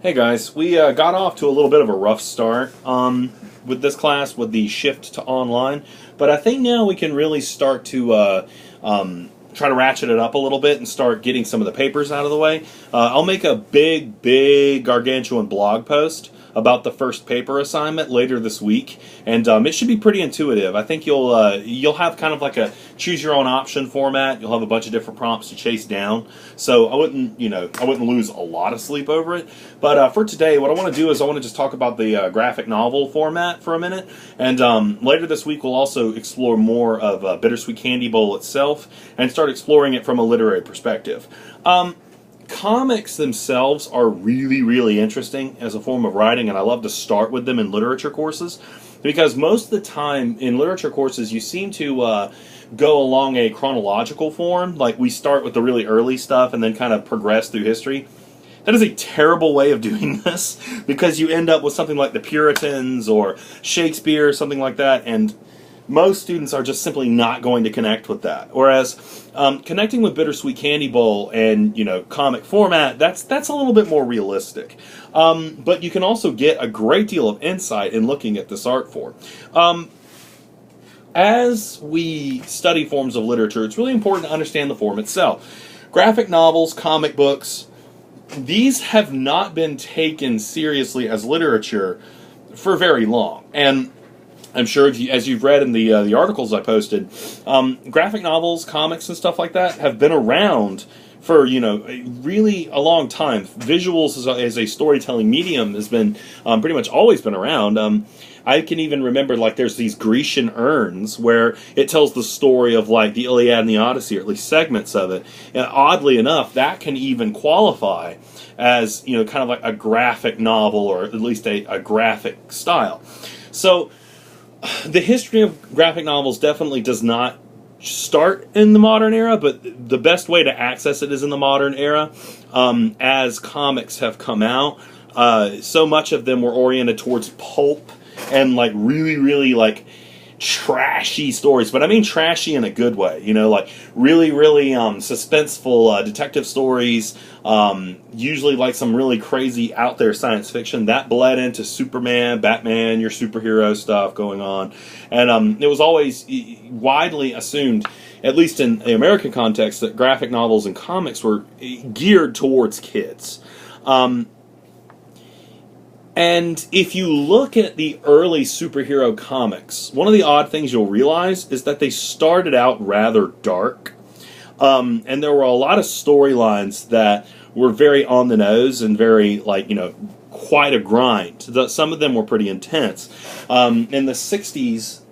Hey guys, we got off to a little bit of a rough start with this class with the shift to online, but I think now we can really start to try to ratchet it up a little bit and start getting some of the papers out of the way. I'll make a big gargantuan blog post about the first paper assignment later this week, and it should be pretty intuitive. I think you'll have kind of like a choose your own option format. You'll have a bunch of different prompts to chase down. So I wouldn't lose a lot of sleep over it. But for today, what I want to do is I want to just talk about the graphic novel format for a minute, and later this week we'll also explore more of Bittersweet Candy Bowl itself and start exploring it from a literary perspective. Comics themselves are really interesting as a form of writing, and I love to start with them in literature courses because most of the time in literature courses you seem to go along a chronological form. Like we start with the really early stuff and then kind of progress through history. That is a terrible way of doing this because you end up with something like the Puritans or Shakespeare or something like that, and most students are just simply not going to connect with that. Whereas connecting with Bittersweet Candy Bowl and comic format, that's a little bit more realistic. But you can also get a great deal of insight in looking at this art form. As we study forms of literature, it's really important to understand the form itself. Graphic novels, comic books, these have not been taken seriously as literature for very long. And I'm sure as you've read in the articles I posted, graphic novels, comics, and stuff like that have been around for really a long time. Visuals as a storytelling medium has been pretty much always been around. I can even remember there's these Grecian urns where it tells the story of the Iliad and the Odyssey, or at least segments of it. And oddly enough, that can even qualify as kind of like a graphic novel, or at least a graphic style. So the history of graphic novels definitely does not start in the modern era, but the best way to access it is in the modern era. As comics have come out, so much of them were oriented towards pulp and really trashy stories, but I mean trashy in a good way, really suspenseful detective stories, usually some really crazy out there science fiction that bled into Superman, Batman, your superhero stuff going on. And it was always widely assumed, at least in the American context, that graphic novels and comics were geared towards kids. And if you look at the early superhero comics, one of the odd things you'll realize is that they started out rather dark. And there were a lot of storylines that were very on the nose and very, quite a grind. Some of them were pretty intense. In the 60s,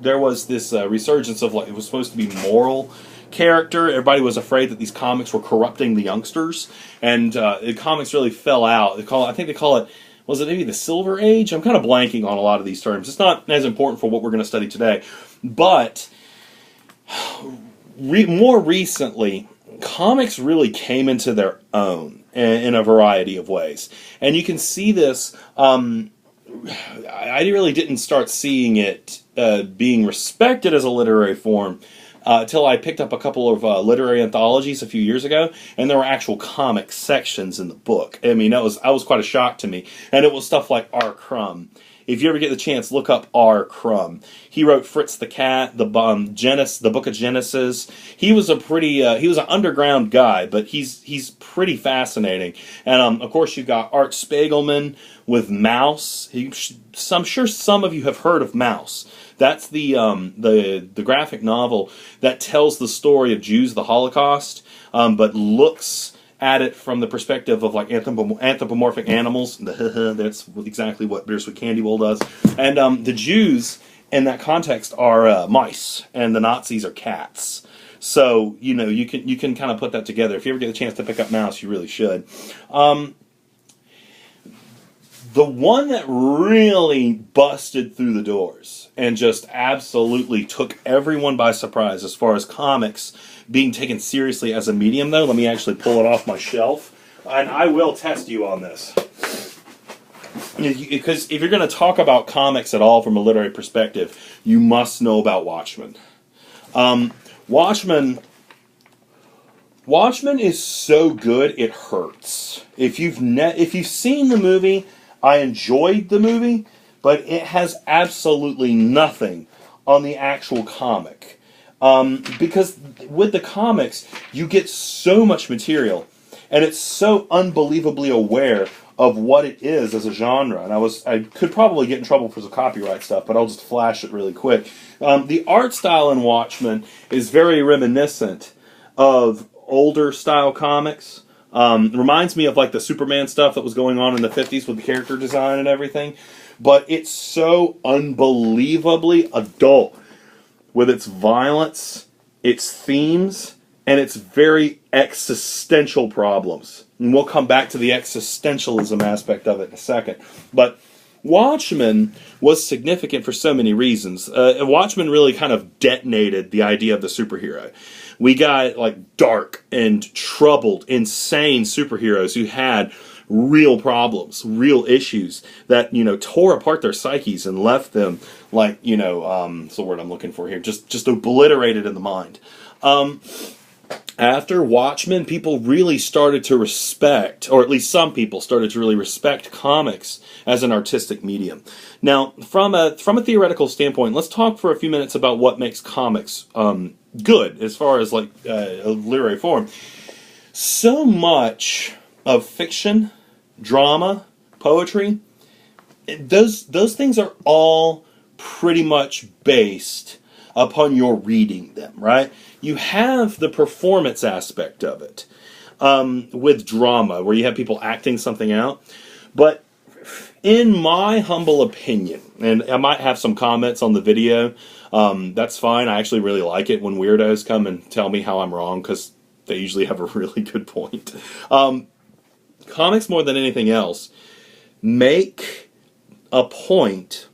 there was this resurgence of, it was supposed to be moral character. Everybody was afraid that these comics were corrupting the youngsters, and the comics really fell out. I think they call it, was it maybe the Silver Age? I'm kind of blanking on a lot of these terms. It's not as important for what we're going to study today, but more recently, comics really came into their own in a variety of ways, and you can see this. I really didn't start seeing it being respected as a literary form till I picked up a couple of literary anthologies a few years ago, and there were actual comic sections in the book. I mean, that was quite a shock to me. And it was stuff like R. Crumb. If you ever get the chance, look up R. Crumb. He wrote Fritz the Cat, the Book of Genesis. He was he was an underground guy, but he's pretty fascinating. And of course, you've got Art Spiegelman with Maus. I'm sure some of you have heard of Maus. That's the graphic novel that tells the story of Jews, the Holocaust, but looks at it from the perspective of anthropomorphic animals. That's exactly what Bittersweet Candy Bowl does. And the Jews in that context are mice, and the Nazis are cats. So you can kind of put that together. If you ever get a chance to pick up Maus, you really should. The one that really busted through the doors and just absolutely took everyone by surprise as far as comics being taken seriously as a medium, though, let me actually pull it off my shelf, and I will test you on this. Because if you're going to talk about comics at all from a literary perspective, you must know about Watchmen. Watchmen Watchmen is so good it hurts. If you've seen the movie, I enjoyed the movie, but it has absolutely nothing on the actual comic. Because with the comics, you get so much material, and it's so unbelievably aware of what it is as a genre. And I could probably get in trouble for some copyright stuff, but I'll just flash it really quick. The art style in Watchmen is very reminiscent of older style comics. Reminds me of like the Superman stuff that was going on in the 50s with the character design and everything. But it's so unbelievably adult with its violence, its themes, and its very existential problems. And we'll come back to the existentialism aspect of it in a second. But Watchmen was significant for so many reasons. Watchmen really kind of detonated the idea of the superhero. We got like dark and troubled, insane superheroes who had real problems, real issues that, tore apart their psyches and left them like, what's the word I'm looking for here? Just obliterated in the mind. After Watchmen, people really started to respect, or at least some people started to really respect comics as an artistic medium. Now, from a theoretical standpoint, let's talk for a few minutes about what makes comics good as far as like a literary form. So much of fiction, drama, poetry, those things are all pretty much based upon your reading them, right? You have the performance aspect of it with drama, where you have people acting something out. But in my humble opinion, and I might have some comments on the video, that's fine. I actually really like it when weirdos come and tell me how I'm wrong, because they usually have a really good point. Comics, more than anything else, make a point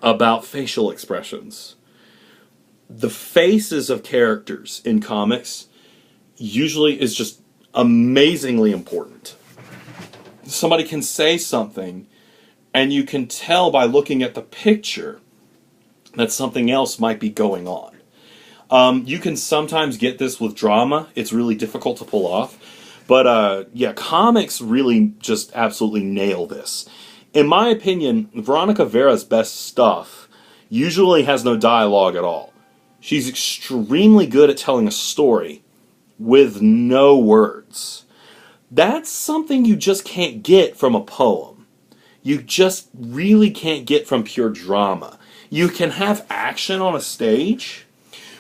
about facial expressions. The faces of characters in comics usually is just amazingly important. Somebody can say something, and you can tell by looking at the picture that something else might be going on. You can sometimes get this with drama. It's really difficult to pull off. But comics really just absolutely nail this. In my opinion, Veronica Vera's best stuff usually has no dialogue at all. She's extremely good at telling a story with no words. That's something you just can't get from a poem. You just really can't get from pure drama. You can have action on a stage,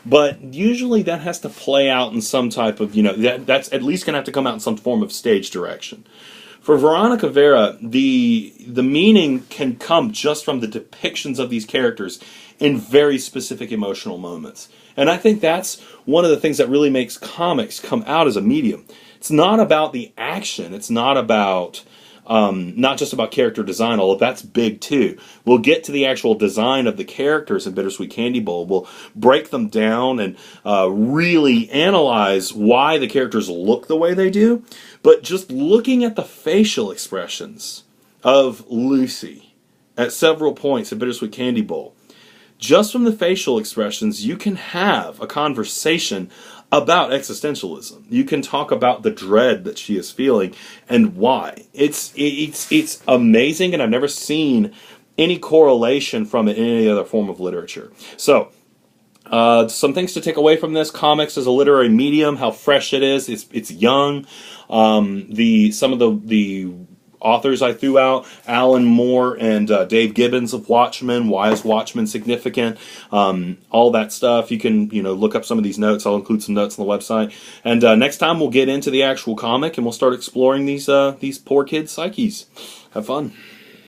but usually that has to play out in some type of, that's at least going to have to come out in some form of stage direction. For Veronica Vera, the meaning can come just from the depictions of these characters in very specific emotional moments. And I think that's one of the things that really makes comics come out as a medium. It's not about the action. It's not about, not just about character design, although that's big too. We'll get to the actual design of the characters in Bittersweet Candy Bowl. We'll break them down and really analyze why the characters look the way they do. But just looking at the facial expressions of Lucy at several points in Bittersweet Candy Bowl, just from the facial expressions, you can have a conversation about existentialism. You can talk about the dread that she is feeling and why. It's amazing, and I've never seen any correlation from it in any other form of literature. So, some things to take away from this: comics as a literary medium, how fresh it is. It's young. Some of the authors I threw out, Alan Moore and Dave Gibbons of Watchmen. Why is Watchmen significant? All that stuff. You can look up some of these notes. I'll include some notes on the website. And next time we'll get into the actual comic and we'll start exploring these poor kids' psyches. Have fun.